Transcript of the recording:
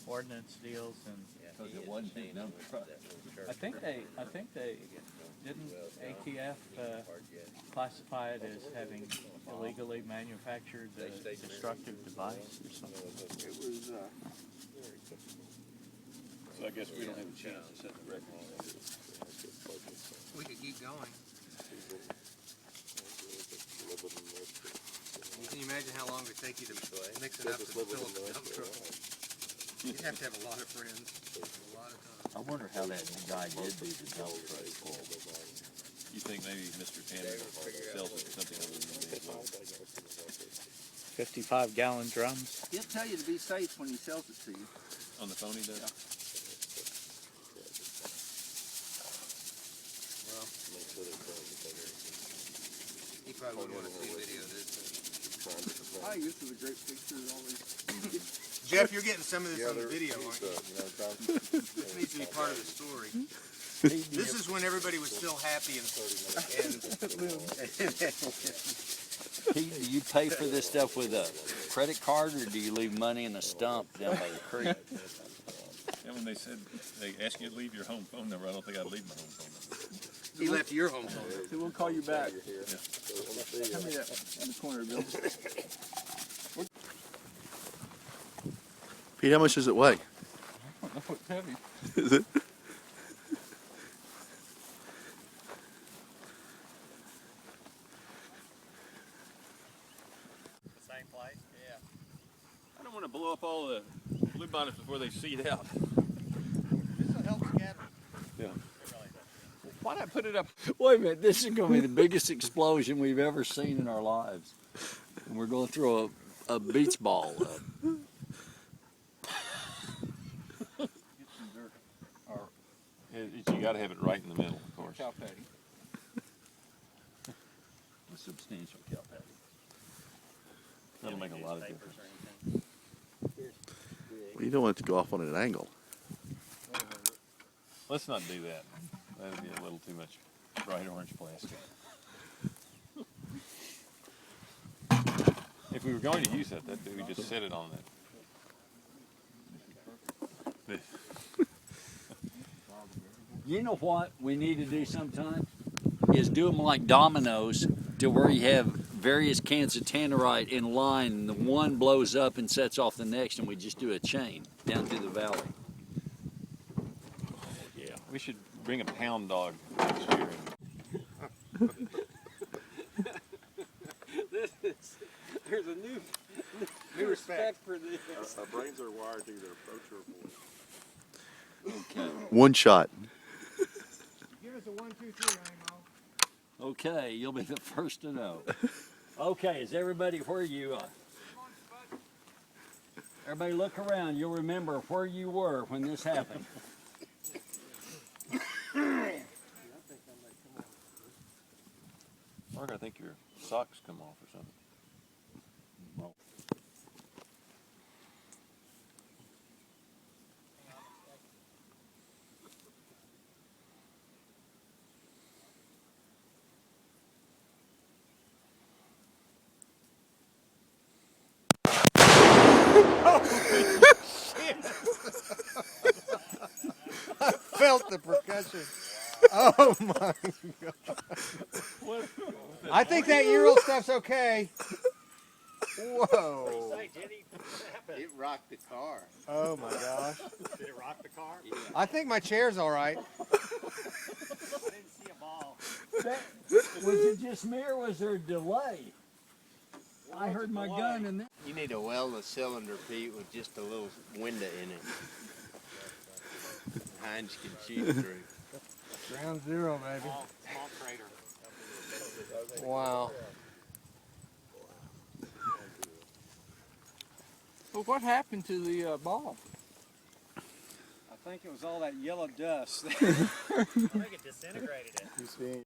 ordinance deals, and Because it wasn't his number truck. I think they didn't ATF classify it as having illegally manufactured a destructive device or something. It was, So I guess we don't have a chance to set the record. We could keep going. Can you imagine how long it would take you to mix it up to fill up the dump truck? You'd have to have a lot of friends, a lot of time. I wonder how that guy did do the dump truck full. You think maybe Mr. Tanner sells it something other than the 55-gallon drums. He'll tell you to be safe when he sells it to you. on the phone he does? Well, he probably wouldn't want to see a video of this. I think this is a great picture of all these. Jeff, you're getting some of this on the video, aren't you? This needs to be part of the story. This is when everybody was still happy and Pete, do you pay for this stuff with a credit card, or do you leave money in a stump down by the creek? Yeah, when they said, they asked you to leave your home phone number, I don't think I'd leave my home phone number. he left your home phone. So we'll call you back. Yeah. Tell me that in the corner, Bill. Pete, how much does it weigh? I don't know, it's heavy. Is it? Same place? Yeah. I don't want to blow up all the bluebonnets before they seed out. This will help scatter. Yeah. Why not put it up? Wait a minute, this is going to be the biggest explosion we've ever seen in our lives. And we're going to throw a beach ball up. You got to have it right in the middle, of course. Cow patty. A substantial cow patty. That'll make a lot of difference. Well, you don't want it to go off on an angle. Let's not do that. That'd be a little too much bright orange plastic. If we were going to use that, we just set it on that. You know what we need to do sometime? Is do them like dominoes, to where you have various cans of Tannerite in line, and the one blows up and sets off the next, and we just do a chain down through the valley. Yeah, we should bring a pound dog next year. There's a new respect for this. Our brains are wired to either approach or avoid. Okay. One shot. Give us a 1, 2, 3, Imo. Okay, you'll be the first to know. Okay, is everybody where you are? Everybody look around. You'll remember where you were when this happened. Mark, I think your socks come off or something. Well, I felt the percussion. Oh my God. I think that Ural stuff's okay. Whoa. It rocked the car. Oh my gosh. Did it rock the car? Yeah. I think my chair's all right. I didn't see a ball. was it just me, or was there a delay? I heard my gun and then. You need to weld a cylinder, Pete, with just a little window in it. Heinz can shoot through. Ground zero, baby. Small crater. Wow. Well, what happened to the ball? I think it was all that yellow dust. I think it disintegrated it. You see?